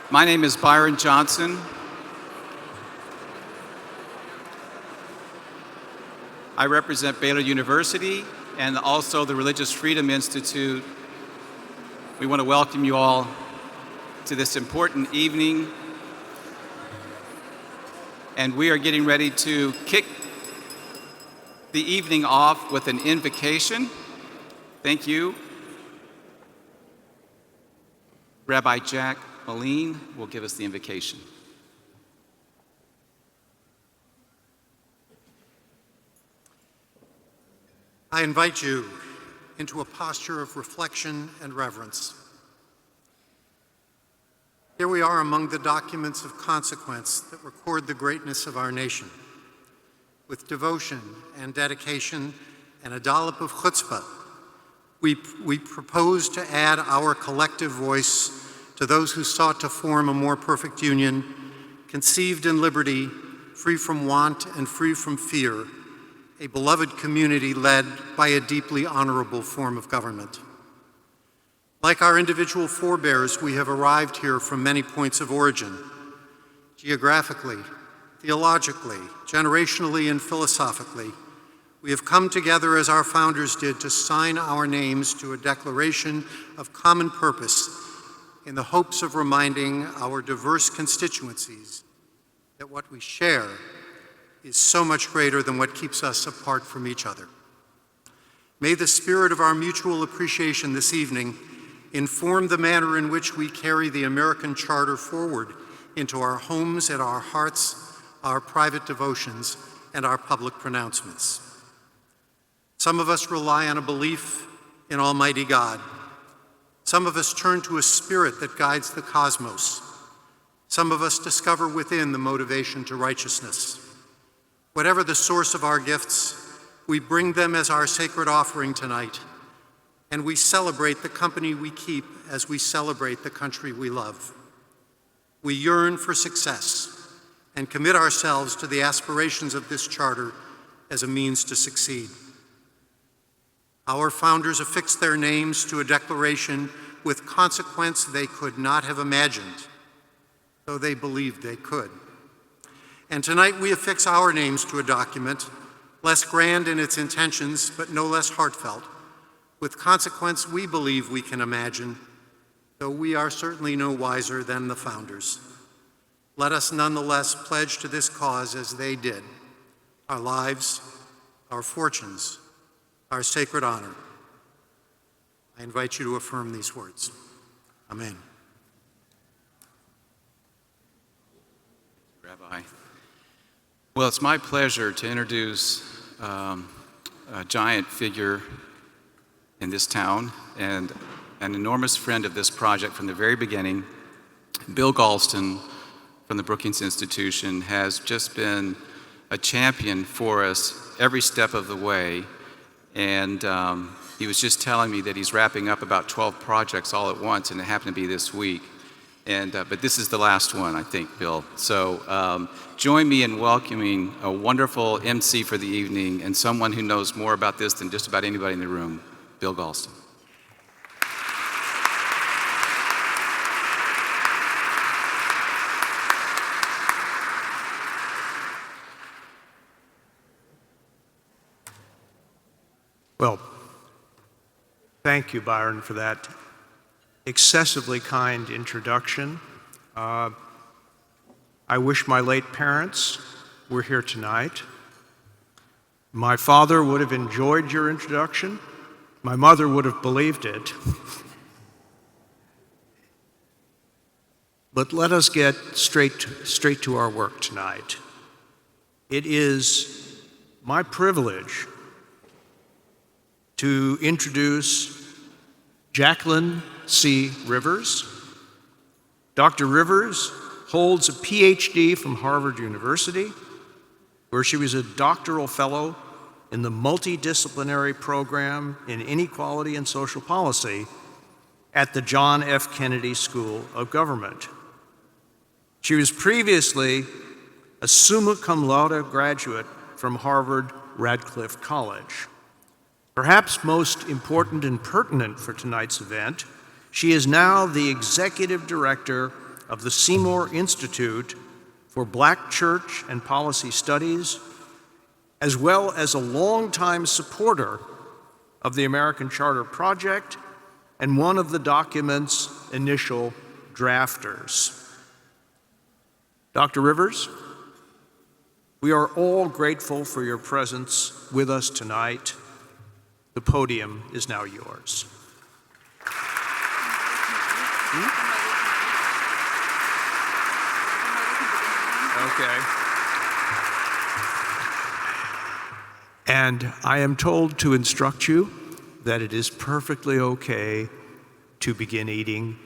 My name is Byron Johnson. I represent Baylor University and also the Religious Freedom Institute. We want to welcome you all to this important evening. And we are getting ready to kick the evening off with an invocation. Thank you. Rabbi Jack Moline will give us the invocation. I invite you into a posture of reflection and reverence. Here we are among the documents of consequence that record the greatness of our nation. With devotion and dedication and a dollop of chutzpah, we propose to add our collective voice to those who sought to form a more perfect union, conceived in liberty, free from want and free from fear, a beloved community led by a deeply honorable form of government. Like our individual forebears, we have arrived here from many points of origin, geographically, theologically, generationally, and philosophically. We have come together as our founders did to sign our names to a declaration of common purpose in the hopes of reminding our diverse constituencies that what we share is so much greater than what keeps us apart from each other. May the spirit of our mutual appreciation this evening inform the manner in which we carry the American Charter forward into our homes and our hearts, our private devotions, and our public pronouncements. Some of us rely on a belief in Almighty God. Some of us turn to a spirit that guides the cosmos. Some of us discover within the motivation to righteousness. Whatever the source of our gifts, we bring them as our sacred offering tonight, and we celebrate the company we keep as we celebrate the country we love. We yearn for success and commit ourselves to the aspirations of this charter as a means to succeed. Our founders affixed their names to a declaration with consequence they could not have imagined, though they believed they could. And tonight we affix our names to a document, less grand in its intentions, but no less heartfelt, with consequence we believe we can imagine, though we are certainly no wiser than the founders. Let us nonetheless pledge to this cause as they did, our lives, our fortunes, our sacred honor. I invite you to affirm these words. Amen. Rabbi. Well, it's my pleasure to introduce a giant figure in this town and an enormous friend of this project from the very beginning. Bill Galston from the Brookings Institution has just been a champion for us every step of the way. And he was just telling me that he's wrapping up about 12 projects all at once, and it happened to be this week. But this is the last one, I think, Bill. So join me in welcoming a wonderful MC for the evening and someone who knows more about this than just about anybody in the room, Bill Galston. Well, thank you, Byron, for that excessively kind introduction. I wish my late parents were here tonight. My father would have enjoyed your introduction. My mother would have believed it. But let us get straight to our work tonight. It is my privilege to introduce Jacqueline C. Rivers. Dr. Rivers holds a PhD from Harvard University, where she was a doctoral fellow in the multidisciplinary program in inequality and social policy at the John F. Kennedy School of Government. She was previously a summa cum laude graduate from Harvard Radcliffe College. Perhaps most important and pertinent for tonight's event, she is now the executive director of the Seymour Institute for Black Church and Policy Studies, as well as a longtime supporter of the American Charter Project and one of the document's initial drafters. Dr. Rivers, we are all grateful for your presence with us tonight. The podium is now yours. Okay. And I am told to instruct you that it is perfectly okay to begin eating,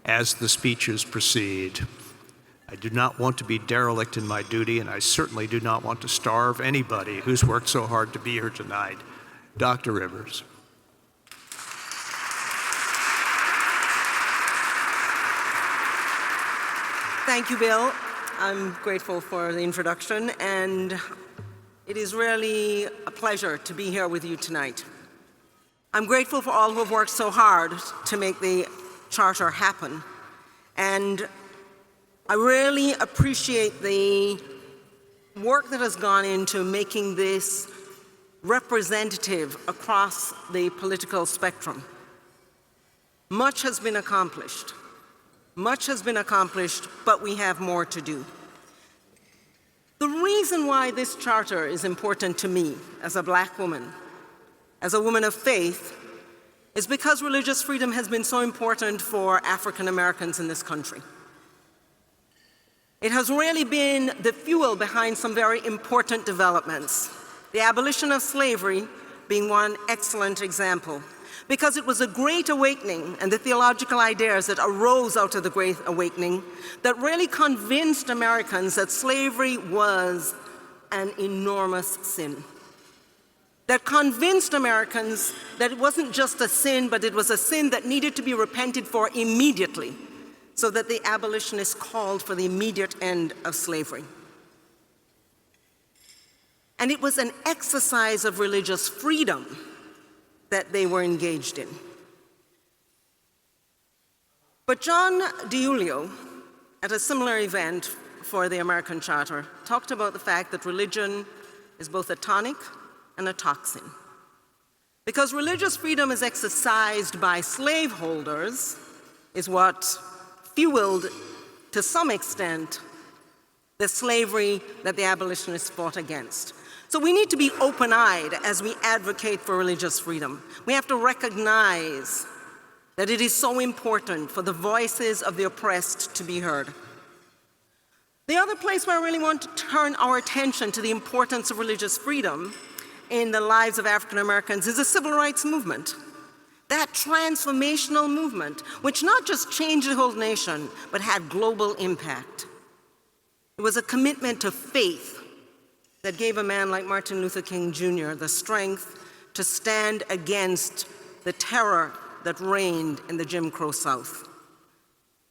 as the speeches proceed. I do not want to be derelict in my duty, and I certainly do not want to starve anybody who's worked so hard to be here tonight. Dr. Rivers. Thank you, Bill. I'm grateful for the introduction, and it is really a pleasure to be here with you tonight. I'm grateful for all who have worked so hard to make the Charter happen, and I really appreciate the work that has gone into making this representative across the political spectrum. Much has been accomplished. Much has been accomplished, but we have more to do. The reason why this charter is important to me as a Black woman, as a woman of faith, is because religious freedom has been so important for African Americans in this country. It has really been the fuel behind some very important developments. The abolition of slavery being one excellent example, because it was a great awakening and the theological ideas that arose out of the Great Awakening that really convinced Americans that slavery was an enormous sin. That convinced Americans that it wasn't just a sin, but it was a sin that needed to be repented for immediately, so that the abolitionists called for the immediate end of slavery. And it was an exercise of religious freedom that they were engaged in. But John DiIulio, at a similar event for the American Charter, talked about the fact that religion is both a tonic and a toxin. Because religious freedom is exercised by slaveholders is what fueled, to some extent, the slavery that the abolitionists fought against. So we need to be open-eyed as we advocate for religious freedom. We have to recognize that it is so important for the voices of the oppressed to be heard. The other place where I really want to turn our attention to the importance of religious freedom in the lives of African Americans is the civil rights movement. That transformational movement, which not just changed the whole nation, but had global impact. It was a commitment to faith that gave a man like Martin Luther King Jr. the strength to stand against the terror that reigned in the Jim Crow South,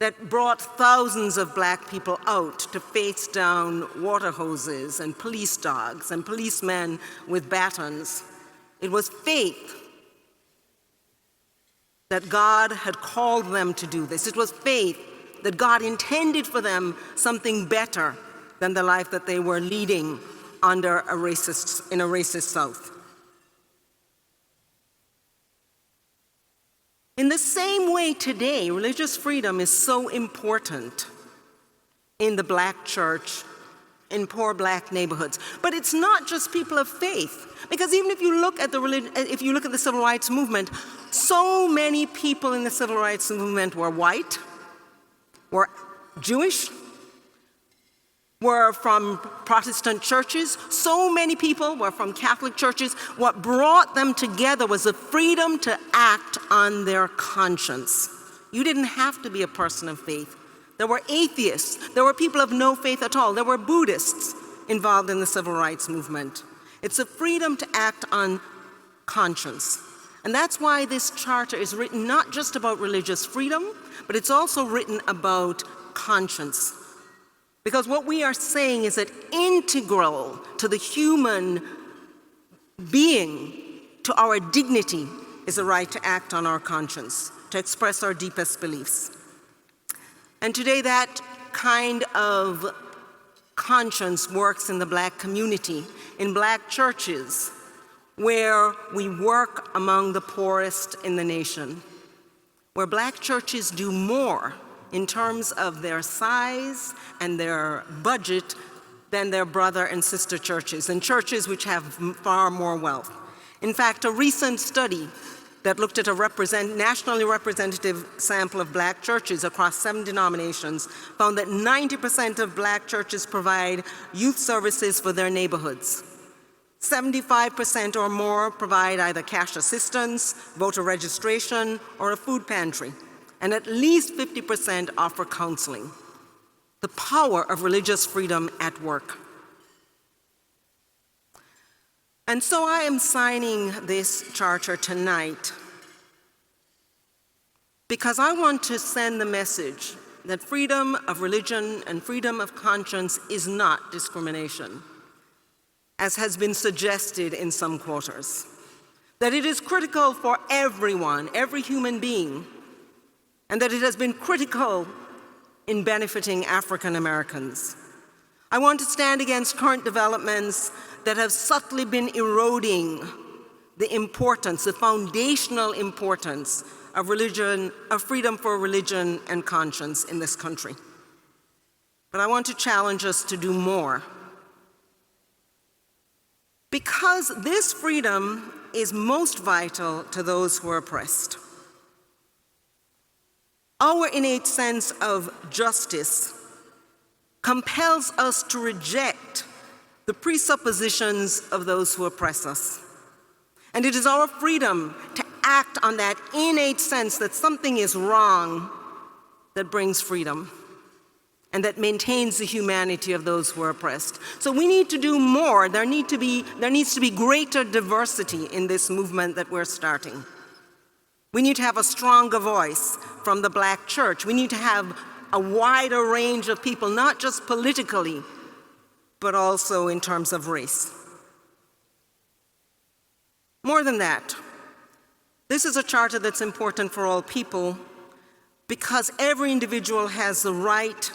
that brought thousands of Black people out to face down water hoses and police dogs and policemen with batons. It was faith that God had called them to do this. It was faith that God intended for them something better than the life that they were leading under in a racist South. In the same way today, religious freedom is so important in the Black church, in poor Black neighborhoods. But it's not just people of faith, because even if you look at the civil rights movement, so many people in the civil rights movement were white, were Jewish, were from Protestant churches. So many people were from Catholic churches. What brought them together was the freedom to act on their conscience. You didn't have to be a person of faith. There were atheists. There were people of no faith at all. There were Buddhists involved in the civil rights movement. It's a freedom to act on conscience. And that's why this charter is written not just about religious freedom, but it's also written about conscience. Because what we are saying is that integral to the human being, to our dignity, is the right to act on our conscience, to express our deepest beliefs. And today that kind of conscience works in the Black community, in Black churches, where we work among the poorest in the nation, where Black churches do more in terms of their size and their budget than their brother and sister churches, and churches which have far more wealth. In fact, a recent study that looked at a nationally representative sample of Black churches across 7 denominations found that 90% of Black churches provide youth services for their neighborhoods. 75% or more provide either cash assistance, voter registration, or a food pantry. And at least 50% offer counseling. The power of religious freedom at work. And so I am signing this charter tonight because I want to send the message that freedom of religion and freedom of conscience is not discrimination, as has been suggested in some quarters. That it is critical for everyone, every human being, and that it has been critical in benefiting African Americans. I want to stand against current developments that have subtly been eroding the importance, the foundational importance of religion, of freedom for religion and conscience in this country. But I want to challenge us to do more. Because this freedom is most vital to those who are oppressed. Our innate sense of justice compels us to reject the presuppositions of those who oppress us. And it is our freedom to act on that innate sense that something is wrong that brings freedom and that maintains the humanity of those who are oppressed. So we need to do more. There needs to be greater diversity in this movement that we're starting. We need to have a stronger voice from the Black church. We need to have a wider range of people, not just politically, but also in terms of race. More than that, this is a charter that's important for all people because every individual has the right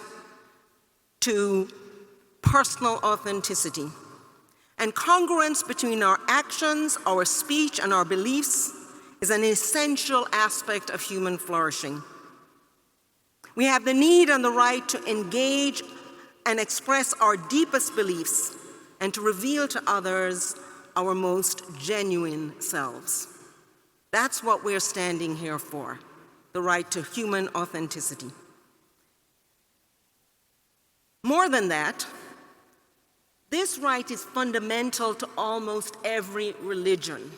to personal authenticity. And congruence between our actions, our speech, and our beliefs is an essential aspect of human flourishing. We have the need and the right to engage and express our deepest beliefs and to reveal to others our most genuine selves. That's what we're standing here for, the right to human authenticity. More than that, this right is fundamental to almost every religion,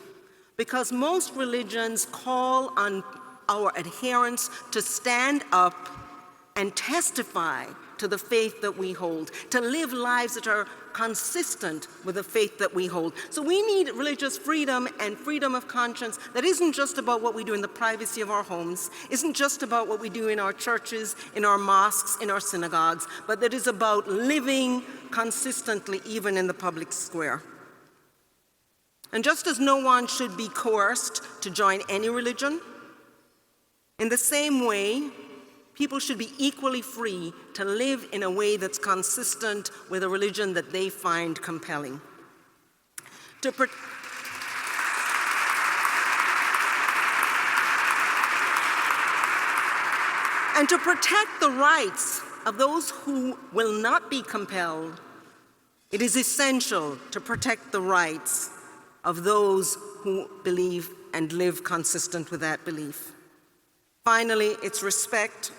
because most religions call on our adherents to stand up and testify to the faith that we hold, to live lives that are consistent with the faith that we hold. So we need religious freedom and freedom of conscience that isn't just about what we do in the privacy of our homes, isn't just about what we do in our churches, in our mosques, in our synagogues, but that is about living consistently even in the public square. And just as no one should be coerced to join any religion, in the same way, people should be equally free to live in a way that's consistent with a religion that they find compelling. And to protect the rights of those who will not be compelled, it is essential to protect the rights of those who believe and live consistent with that belief. Finally, it's respect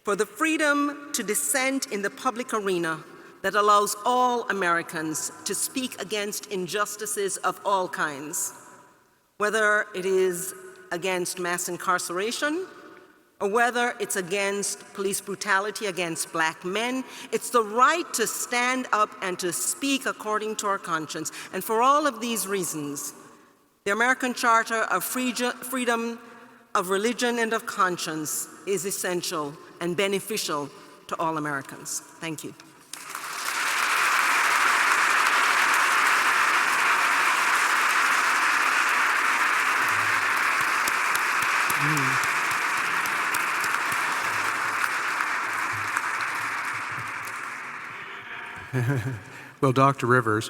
for the freedom to dissent in the public arena that allows all Americans to speak against injustices of all kinds, whether it is against mass incarceration or whether it's against police brutality against Black men. It's the right to stand up and to speak according to our conscience. And for all of these reasons, the American Charter of Freedom of Religion and of Conscience is essential and beneficial to all Americans. Thank you. Well, Dr. Rivers,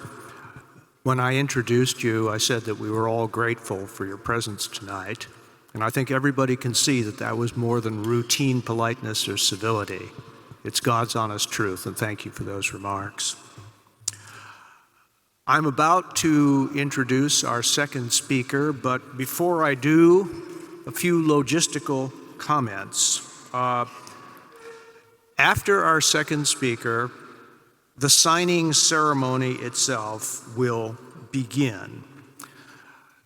when I introduced you, I said that we were all grateful for your presence tonight. And I think everybody can see that that was more than routine politeness or civility. It's God's honest truth, and thank you for those remarks. I'm about to introduce our second speaker, but before I do, a few logistical comments. After our second speaker, the signing ceremony itself will begin.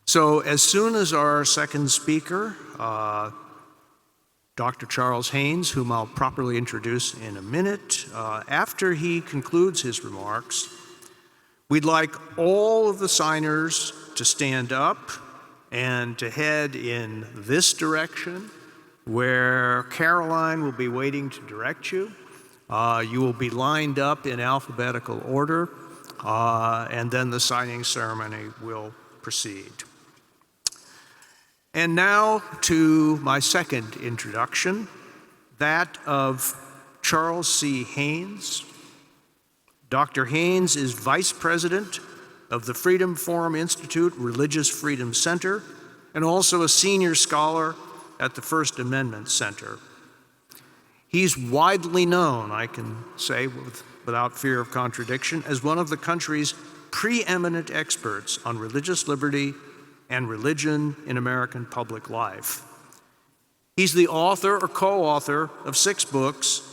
So as soon as our second speaker, Dr. Charles Haynes, whom I'll properly introduce in a minute, after he concludes his remarks, we'd like all of the signers to stand up and to head in this direction, where Caroline will be waiting to direct you. You will be lined up in alphabetical order, and then the signing ceremony will proceed. And now to my second introduction, that of Charles C. Haynes. Dr. Haynes is Vice President of the Freedom Forum Institute Religious Freedom Center and also a senior scholar at the First Amendment Center. He's widely known, I can say without fear of contradiction, as one of the country's preeminent experts on religious liberty and religion in American public life. He's the author or co-author of 6 books,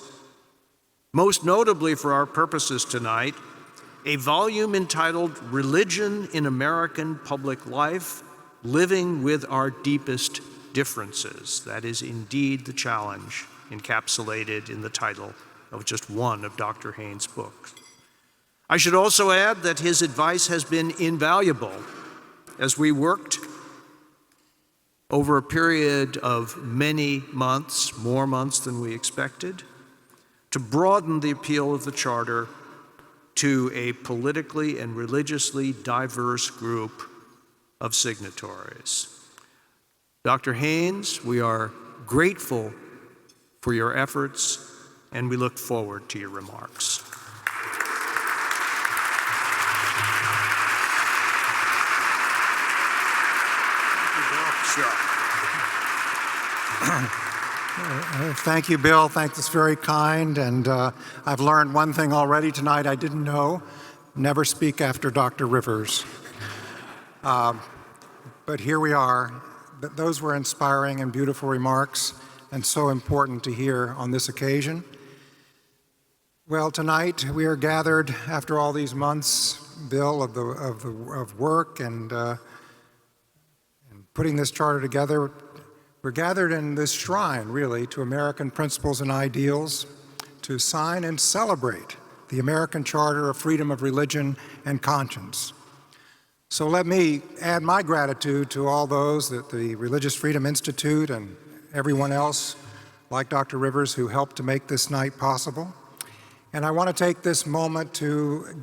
most notably for our purposes tonight, a volume entitled Religion in American Public Life, Living with Our Deepest Differences. That is indeed the challenge encapsulated in the title of just one of Dr. Haynes' books. I should also add that his advice has been invaluable as we worked over a period of many months, more months than we expected, to broaden the appeal of the Charter to a politically and religiously diverse group of signatories. Dr. Haynes, we are grateful for your efforts, and we look forward to your remarks. Thank you, Bill. That's very kind. And I've learned one thing already tonight I didn't know. Never speak after Dr. Rivers. But here we are. Those were inspiring and beautiful remarks, and so important to hear on this occasion. Well, tonight we are gathered after all these months, Bill, of work and putting this charter together. We're gathered in this shrine, really, to American principles and ideals, to sign and celebrate the American Charter of Freedom of Religion and Conscience. So let me add my gratitude to all those at the Religious Freedom Institute and everyone else, like Dr. Rivers, who helped to make this night possible. And I want to take this moment to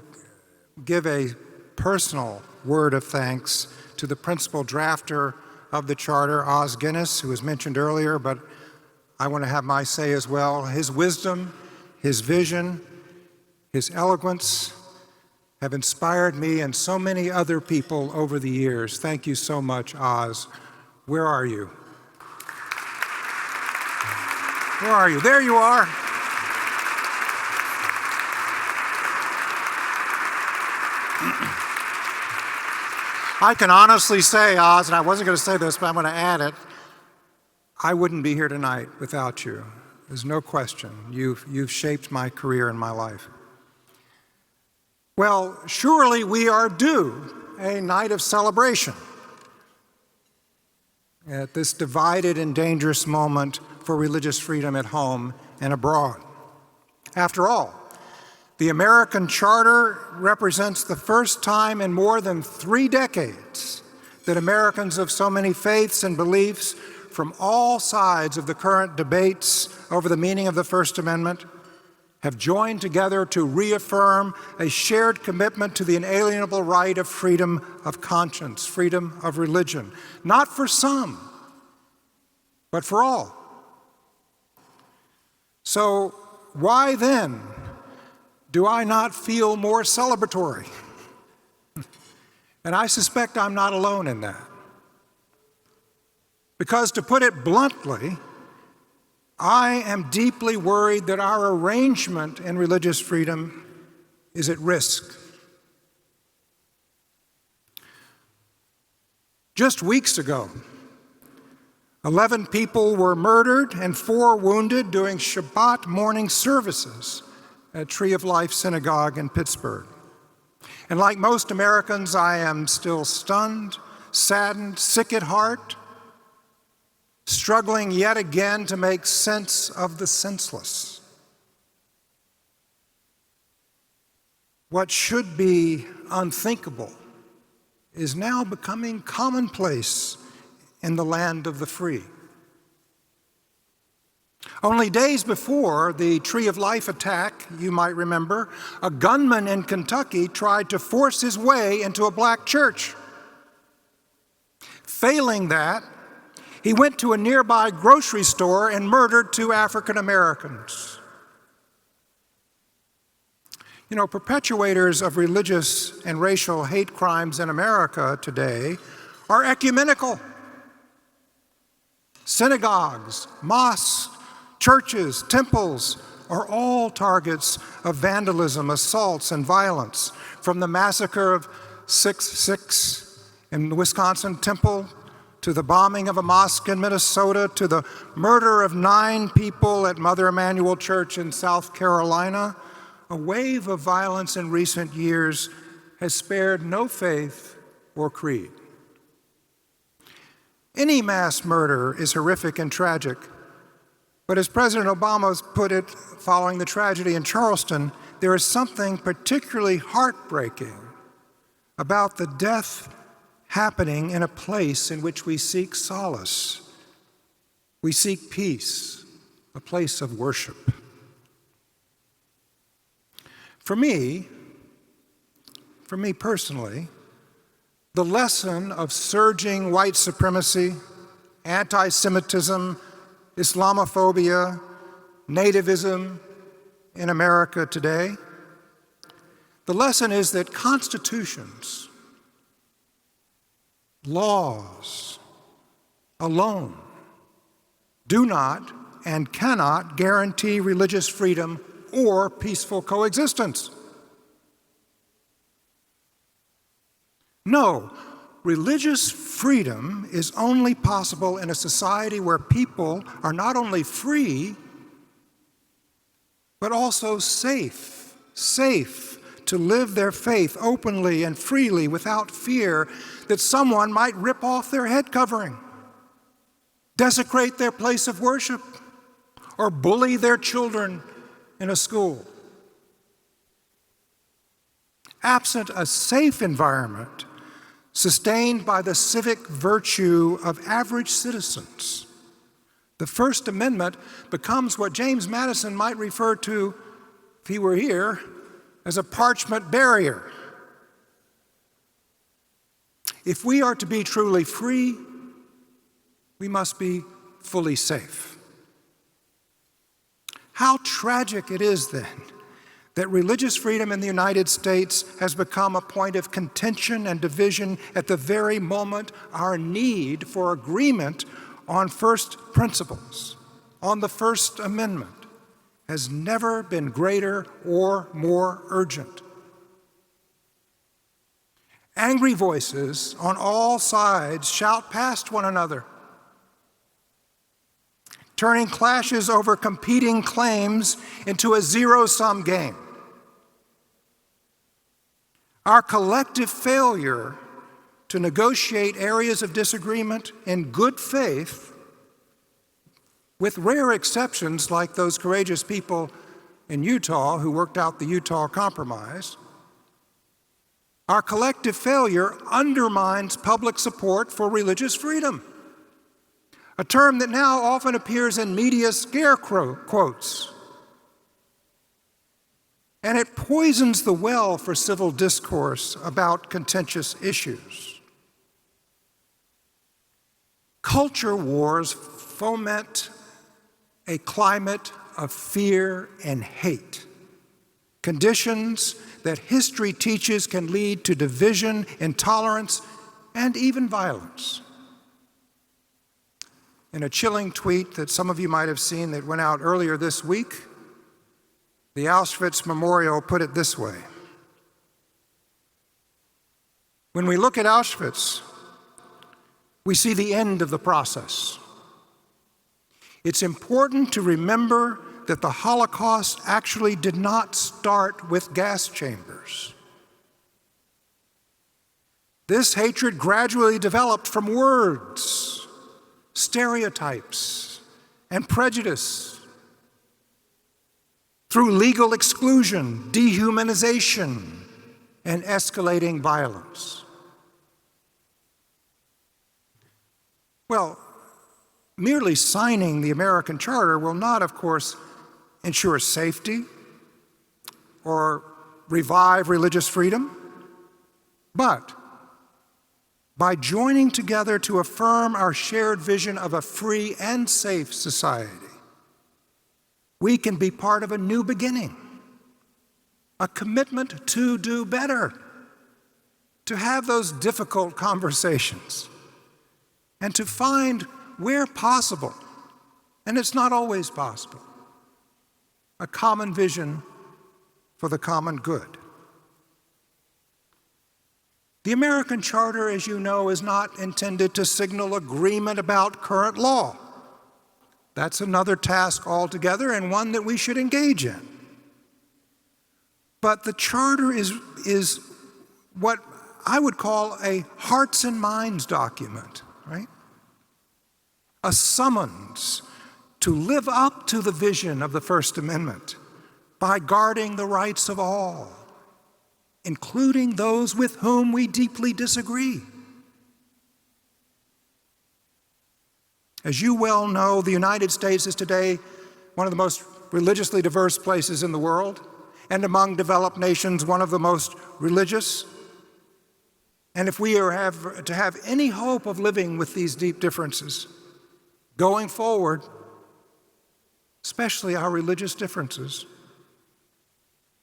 give a personal word of thanks to the principal drafter of the Charter, Os Guinness, who was mentioned earlier, but I want to have my say as well. His wisdom, his vision, his eloquence have inspired me and so many other people over the years. Thank you so much, Oz. Where are you? Where are you? There you are. I can honestly say, Oz, and I wasn't going to say this, but I'm going to add it, I wouldn't be here tonight without you. There's no question. You've shaped my career and my life. Well, surely we are due a night of celebration at this divided and dangerous moment for religious freedom at home and abroad. After all, the American Charter represents the first time in more than 3 decades that Americans of so many faiths and beliefs from all sides of the current debates over the meaning of the First Amendment have joined together to reaffirm a shared commitment to the inalienable right of freedom of conscience, freedom of religion, not for some, but for all. So why then do I not feel more celebratory? And I suspect I'm not alone in that. Because to put it bluntly, I am deeply worried that our arrangement in religious freedom is at risk. Just weeks ago, 11 people were murdered and 4 wounded during Shabbat morning services at Tree of Life Synagogue in Pittsburgh. And like most Americans, I am still stunned, saddened, sick at heart, struggling yet again to make sense of the senseless. What should be unthinkable is now becoming commonplace in the land of the free. Only days before the Tree of Life attack, you might remember, a gunman in Kentucky tried to force his way into a black church. Failing that, he went to a nearby grocery store and murdered 2 African Americans. You know, perpetuators of religious and racial hate crimes in America today are ecumenical. Synagogues, mosques, churches, temples are all targets of vandalism, assaults, and violence, from the massacre of 6/6 in the Wisconsin temple, to the bombing of a mosque in Minnesota, to the murder of 9 people at Mother Emanuel Church in South Carolina. A wave of violence in recent years has spared no faith or creed. Any mass murder is horrific and tragic, but as President Obama put it following the tragedy in Charleston, there is something particularly heartbreaking about the death happening in a place in which we seek solace. We seek peace, a place of worship. For me personally, the lesson of surging white supremacy, anti-Semitism, Islamophobia, nativism in America today, the lesson is that constitutions, laws alone do not and cannot guarantee religious freedom or peaceful coexistence. No, religious freedom is only possible in a society where people are not only free, but also safe to live their faith openly and freely without fear that someone might rip off their head covering, desecrate their place of worship, or bully their children in a school. Absent a safe environment sustained by the civic virtue of average citizens, the First Amendment becomes what James Madison might refer to, if he were here, as a parchment barrier. If we are to be truly free, we must be fully safe. How tragic it is then that religious freedom in the United States has become a point of contention and division at the very moment our need for agreement on first principles, on the First Amendment, has never been greater or more urgent. Angry voices on all sides shout past one another, turning clashes over competing claims into a zero-sum game. Our collective failure to negotiate areas of disagreement in good faith, with rare exceptions like those courageous people in Utah who worked out the Utah Compromise, our collective failure undermines public support for religious freedom, a term that now often appears in media scare quotes. And it poisons the well for civil discourse about contentious issues. Culture wars foment a climate of fear and hate conditions that history teaches can lead to division, intolerance, and even violence. In a chilling tweet that some of you might have seen that went out earlier this week, the Auschwitz Memorial put it this way: when we look at Auschwitz, we see the end of the process. It's important to remember that the Holocaust actually did not start with gas chambers. This hatred gradually developed from words, stereotypes, and prejudice, through legal exclusion, dehumanization, and escalating violence. Well, merely signing the American Charter will not, of course, ensure safety or revive religious freedom, but by joining together to affirm our shared vision of a free and safe society, we can be part of a new beginning, a commitment to do better, to have those difficult conversations, and to find, where possible, and it's not always possible, a common vision for the common good. The American Charter, as you know, is not intended to signal agreement about current law. That's another task altogether, and one that we should engage in. But the Charter is what I would call a hearts and minds document, right? A summons to live up to the vision of the First Amendment by guarding the rights of all, including those with whom we deeply disagree. As you well know, the United States is today one of the most religiously diverse places in the world, and among developed nations, one of the most religious. And if we are to have any hope of living with these deep differences going forward, especially our religious differences,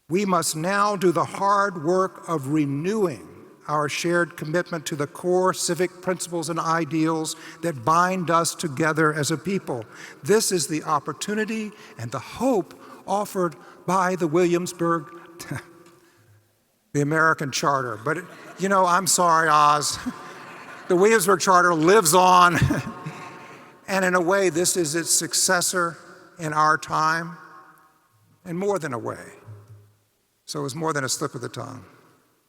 we must now do the hard work of renewing our shared commitment to the core civic principles and ideals that bind us together as a people. This is the opportunity and the hope offered by the Williamsburg, the American Charter. But, you know, I'm sorry, Oz. The Williamsburg Charter lives on. And in a way, this is its successor in our time, and more than a way. So it was more than a slip of the tongue.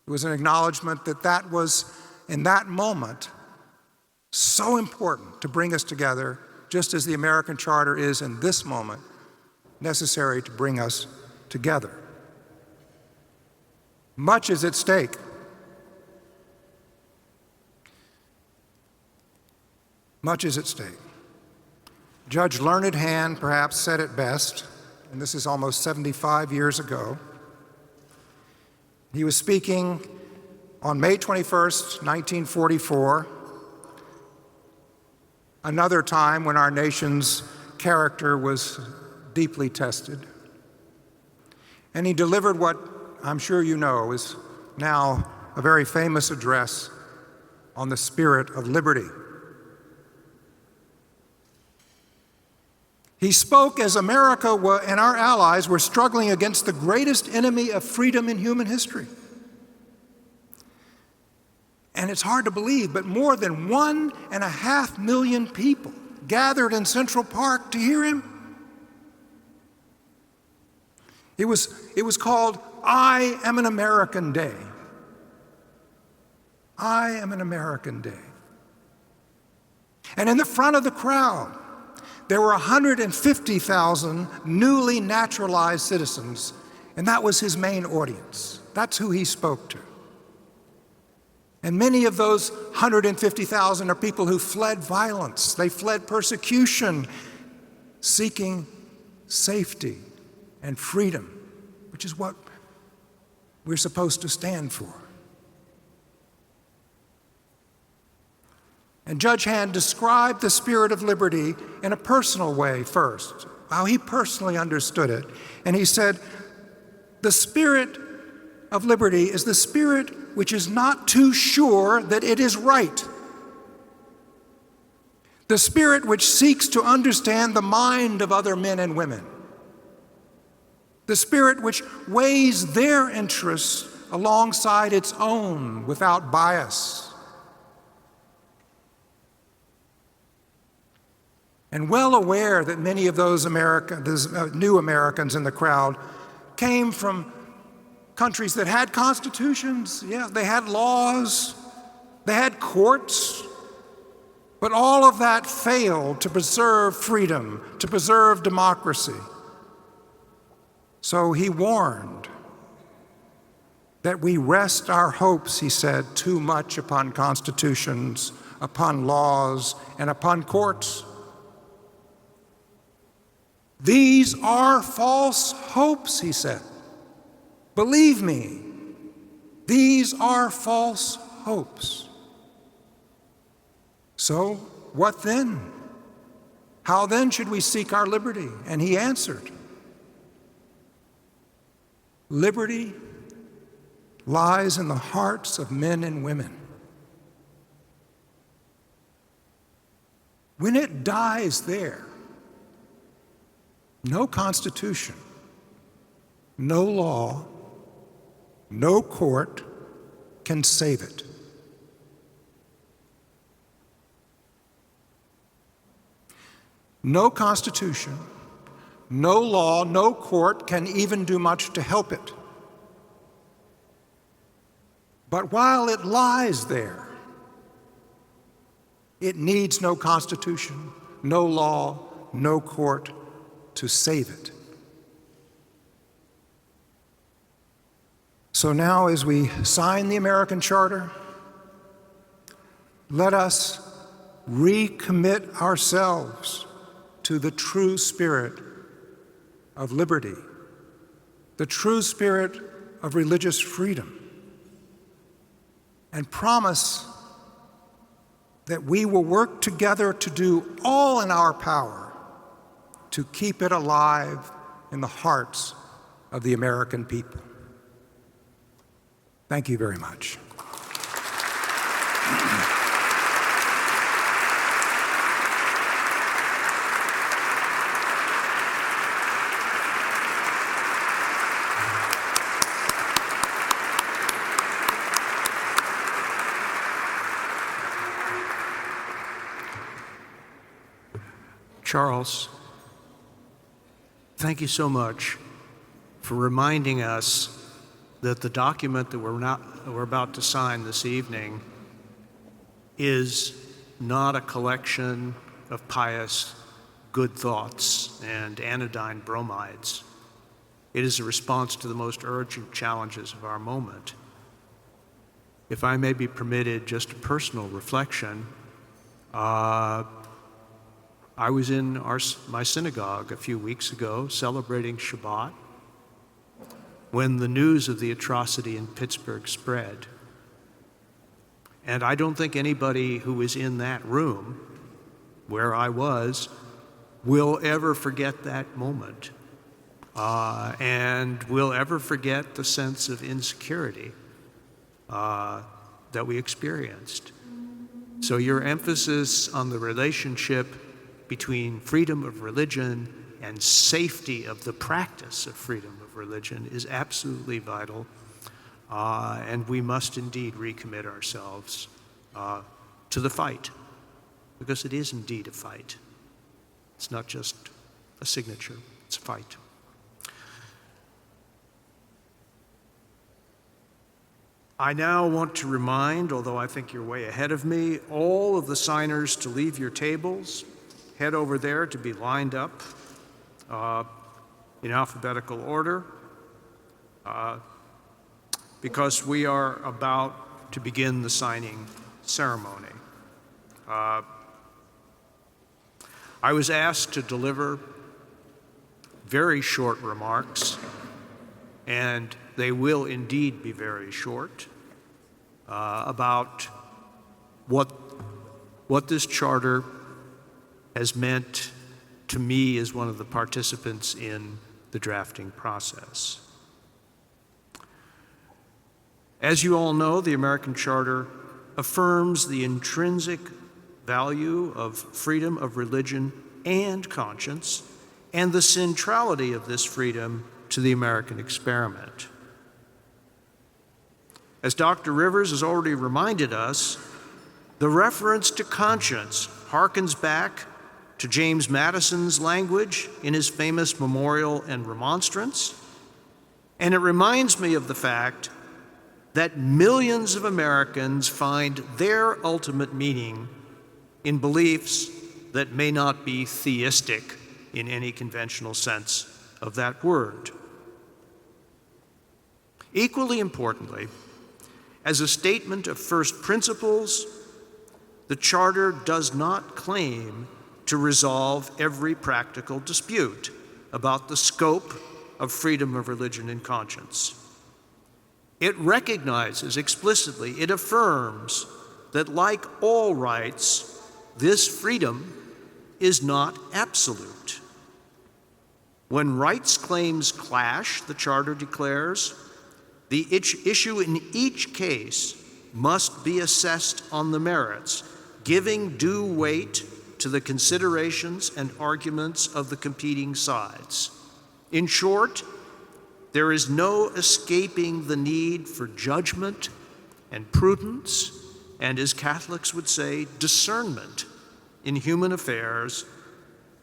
It was an acknowledgement that that was, in that moment, so important to bring us together, just as the American Charter is in this moment, necessary to bring us together. Much is at stake. Much is at stake. Judge Learned Hand perhaps said it best, and this is almost 75 years ago. He was speaking on May 21st, 1944, another time when our nation's character was deeply tested. And he delivered what I'm sure you know is now a very famous address on the spirit of liberty. He spoke as America and our allies were struggling against the greatest enemy of freedom in human history. And it's hard to believe, but more than 1.5 million people gathered in Central Park to hear him. It was called I Am an American Day. I Am an American Day. And in the front of the crowd, there were 150,000 newly naturalized citizens, and that was his main audience. That's who he spoke to. And many of those 150,000 are people who fled violence. They fled persecution, seeking safety and freedom, which is what we're supposed to stand for. And Judge Hand described the spirit of liberty in a personal way first, how he personally understood it. And he said, The spirit of liberty is the spirit which is not too sure that it is right. The spirit which seeks to understand the mind of other men and women. The spirit which weighs their interests alongside its own without bias. And well aware that many of those new Americans in the crowd came from countries that had constitutions, yeah, they had laws, they had courts, but all of that failed to preserve freedom, to preserve democracy. So he warned that we rest our hopes, he said, too much upon constitutions, upon laws, and upon courts. These are false hopes, he said. Believe me, these are false hopes. So, what then? How then should we seek our liberty? And he answered, liberty lies in the hearts of men and women. When it dies there, no constitution, no law, no court can save it. No constitution, no law, no court can even do much to help it. But while it lies there, it needs no constitution, no law, no court to save it. So now, as we sign the American Charter, let us recommit ourselves to the true spirit of liberty, the true spirit of religious freedom, and promise that we will work together to do all in our power to keep it alive in the hearts of the American people. Thank you very much. Charles, thank you so much for reminding us that the document that we're about to sign this evening is not a collection of pious good thoughts and anodyne bromides. It is a response to the most urgent challenges of our moment. If I may be permitted just a personal reflection, I was in my synagogue a few weeks ago celebrating Shabbat when the news of the atrocity in Pittsburgh spread. And I don't think anybody who was in that room where I was will ever forget that moment and will ever forget the sense of insecurity that we experienced. So your emphasis on the relationship between freedom of religion and safety of the practice of freedom of religion is absolutely vital, and we must indeed recommit ourselves to the fight, because it is indeed a fight. It's not just a signature, it's a fight. I now want to remind, although I think you're way ahead of me, all of the signers to leave your tables, head over there to be lined up in alphabetical order, because we are about to begin the signing ceremony. I was asked to deliver very short remarks, and they will indeed be very short, about what this charter has meant to me as one of the participants in the drafting process. As you all know, the American Charter affirms the intrinsic value of freedom of religion and conscience, and the centrality of this freedom to the American experiment. As Dr. Rivers has already reminded us, the reference to conscience harkens back to James Madison's language in his famous Memorial and Remonstrance, and it reminds me of the fact that millions of Americans find their ultimate meaning in beliefs that may not be theistic in any conventional sense of that word. Equally importantly, as a statement of first principles, the Charter does not claim to resolve every practical dispute about the scope of freedom of religion and conscience. It recognizes explicitly, it affirms that like all rights, this freedom is not absolute. When rights claims clash, the Charter declares, the issue in each case must be assessed on the merits, giving due weight to the considerations and arguments of the competing sides. In short, there is no escaping the need for judgment and prudence, and as Catholics would say, discernment in human affairs,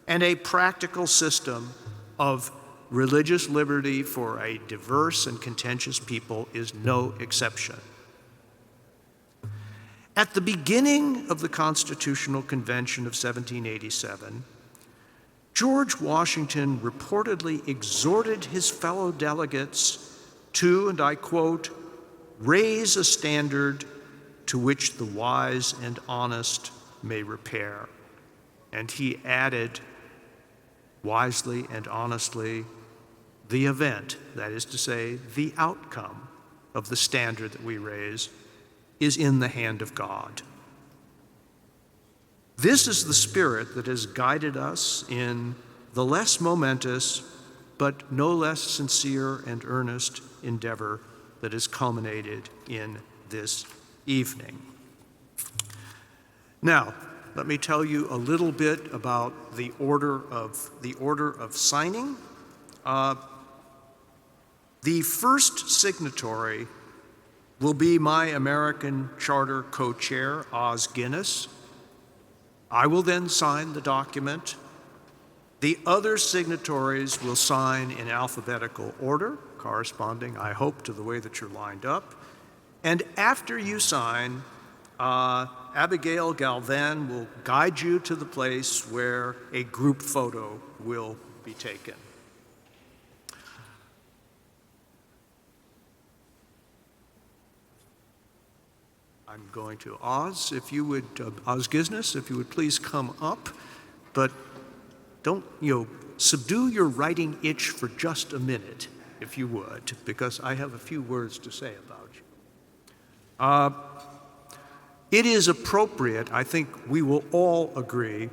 and a practical system of religious liberty for a diverse and contentious people is no exception. At the beginning of the Constitutional Convention of 1787, George Washington reportedly exhorted his fellow delegates to, and I quote, raise a standard to which the wise and honest may repair. And he added, wisely and honestly, the event, that is to say, the outcome of the standard that we raise, is in the hand of God. This is the spirit that has guided us in the less momentous, but no less sincere and earnest endeavor that has culminated in this evening. Now, let me tell you a little bit about the order of signing. The first signatory will be my American Charter co-chair, Os Guinness. I will then sign the document. The other signatories will sign in alphabetical order, corresponding, I hope, to the way that you're lined up. And after you sign, Abigail Galvan will guide you to the place where a group photo will be taken. I'm going to Oz, if you would, Os Guinness, if you would please come up, but don't, subdue your writing itch for just a minute, if you would, because I have a few words to say about you. It is appropriate, I think we will all agree,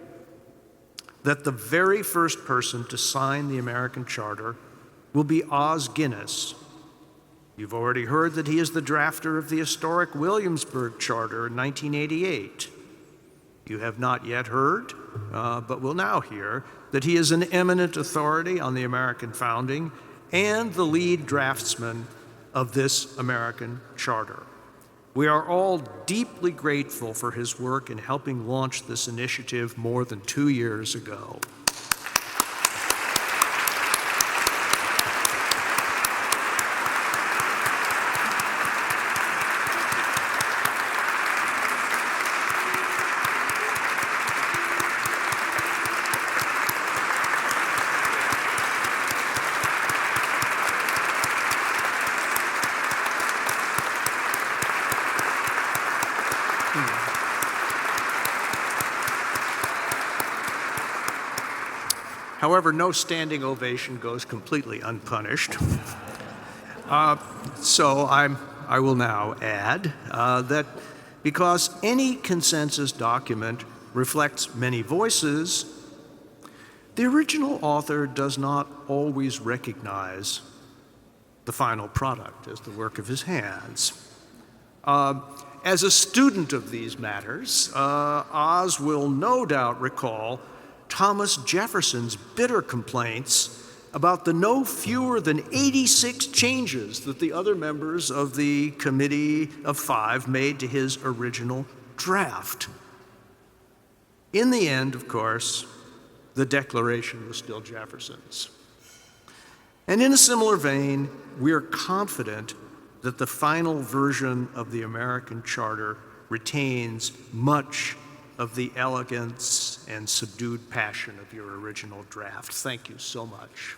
that the very first person to sign the American Charter will be Os Guinness. You've already heard that he is the drafter of the historic Williamsburg Charter in 1988. You have not yet heard, but will now hear, that he is an eminent authority on the American founding and the lead draftsman of this American Charter. We are all deeply grateful for his work in helping launch this initiative more than 2 years ago. However, no standing ovation goes completely unpunished. So I will now add that because any consensus document reflects many voices, the original author does not always recognize the final product as the work of his hands. As a student of these matters, Oz will no doubt recall Thomas Jefferson's bitter complaints about the no fewer than 86 changes that the other members of the Committee of Five made to his original draft. In the end, of course, the Declaration was still Jefferson's. And in a similar vein, we are confident that the final version of the American Charter retains much of the elegance and subdued passion of your original draft. Thank you so much.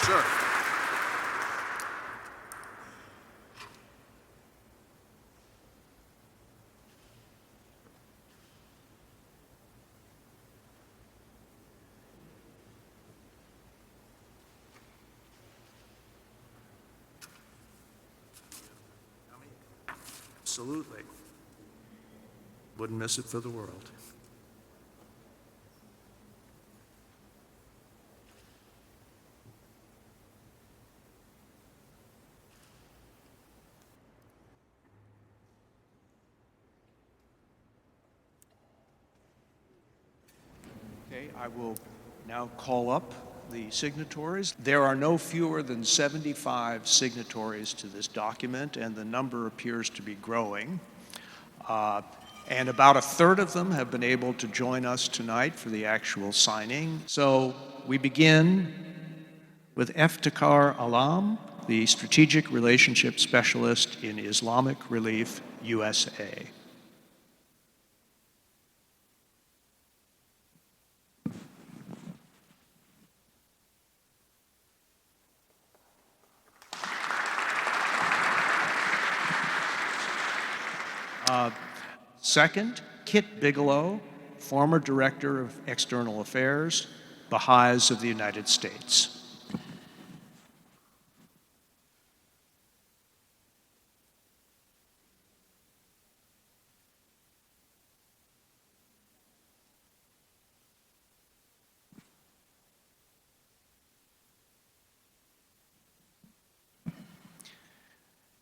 Sure. Absolutely. Wouldn't miss it for the world. Okay, I will now call up the signatories. There are no fewer than 75 signatories to this document, and the number appears to be growing. And about a third of them have been able to join us tonight for the actual signing. So we begin with Eftekhar Alam, the Strategic Relationship Specialist in Islamic Relief, USA. Second, Kit Bigelow, former Director of External Affairs, Baha'is of the United States.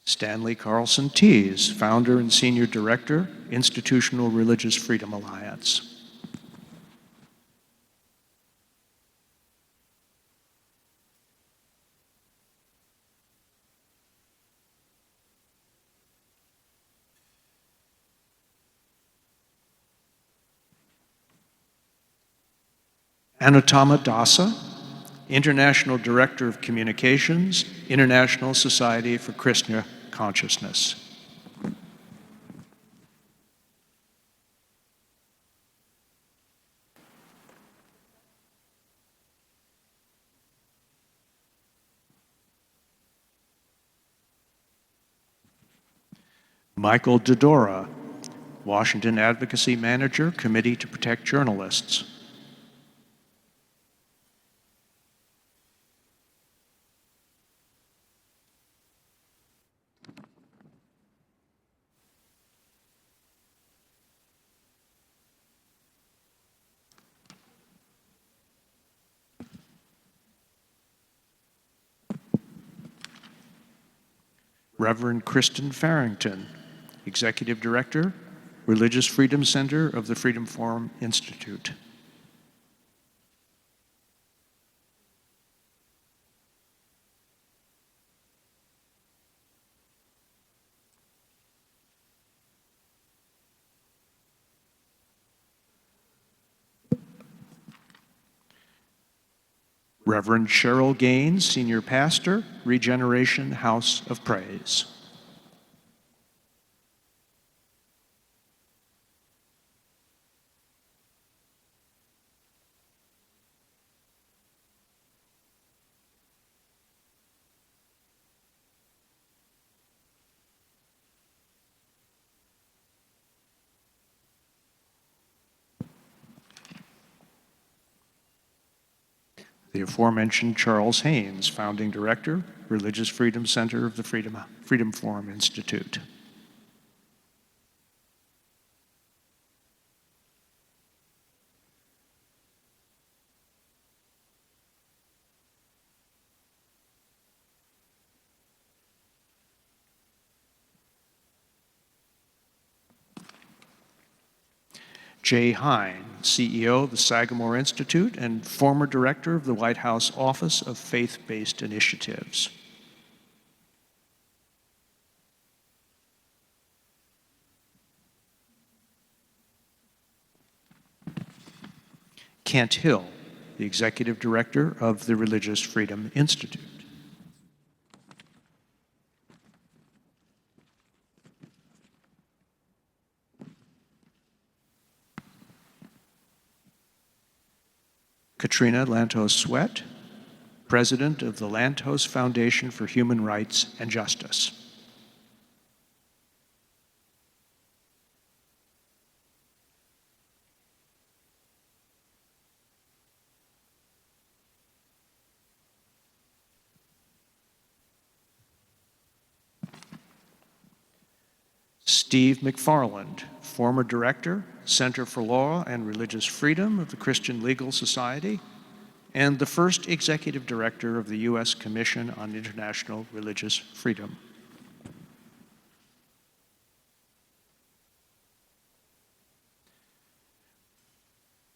Stanley Carlson Tees, founder and senior director, Institutional Religious Freedom Alliance. Anutama Dasa, International Director of Communications, International Society for Krishna Consciousness. Michael Dodora, Washington Advocacy Manager, Committee to Protect Journalists. Reverend Kristen Farrington, Executive Director, Religious Freedom Center of the Freedom Forum Institute. Reverend Cheryl Gaines, Senior Pastor, Regeneration House of Praise. The aforementioned Charles Haynes, Founding Director, Religious Freedom Center of the Freedom Forum Institute. C Haynes, CEO of the Sagamore Institute and former director of the White House Office of Faith-Based Initiatives. Kent Hill, the executive director of the Religious Freedom Institute. Katrina Lantos-Sweat, president of the Lantos Foundation for Human Rights and Justice. Steve McFarland, former director, Center for Law and Religious Freedom of the Christian Legal Society, and the first executive director of the U.S. Commission on International Religious Freedom.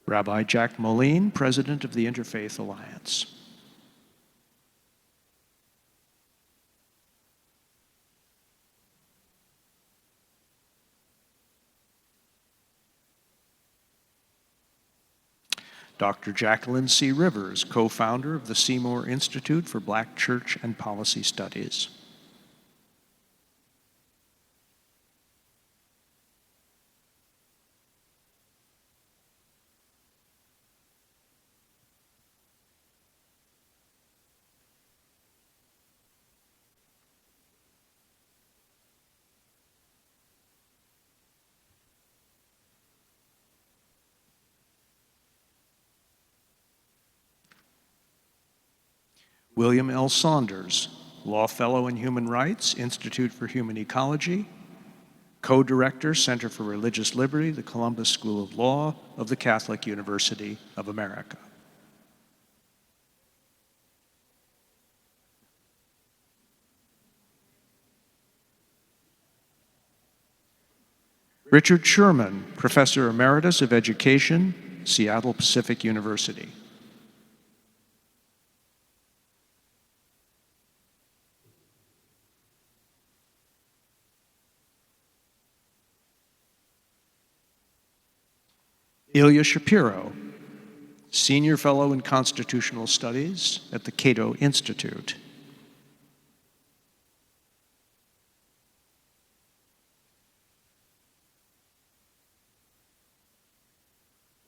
Rabbi Jack Moline, president of the Interfaith Alliance. Dr. Jacqueline C. Rivers, co-founder of the Seymour Institute for Black Church and Policy Studies. William L. Saunders, Law Fellow in Human Rights, Institute for Human Ecology, co-director, Center for Religious Liberty, the Columbus School of Law of the Catholic University of America. Richard Sherman, Professor Emeritus of Education, Seattle Pacific University. Ilya Shapiro, Senior Fellow in Constitutional Studies at the Cato Institute.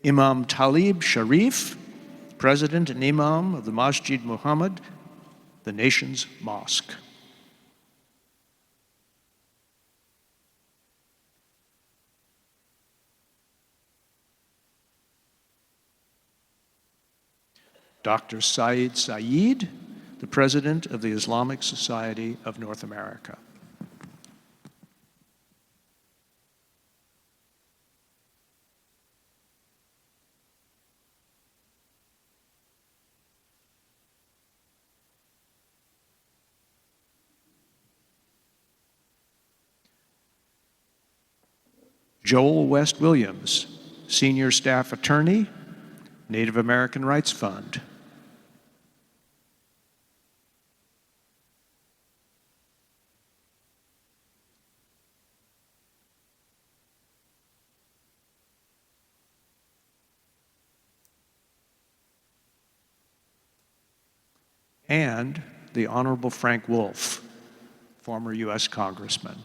Imam Talib Sharif, President and Imam of the Masjid Muhammad, the nation's mosque. Dr. Saeed Saeed, the President of the Islamic Society of North America. Joel West Williams, Senior Staff Attorney, Native American Rights Fund. And the Honorable Frank Wolf, former U.S. Congressman.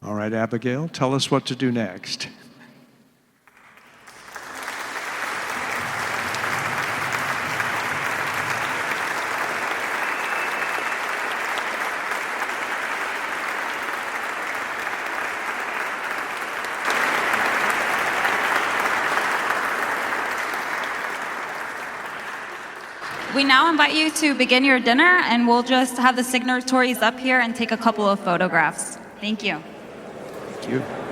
All right, Abigail, tell us what to do next. We now invite you to begin your dinner, and we'll just have the signatories up here and take a couple of photographs. Thank you. Thank you.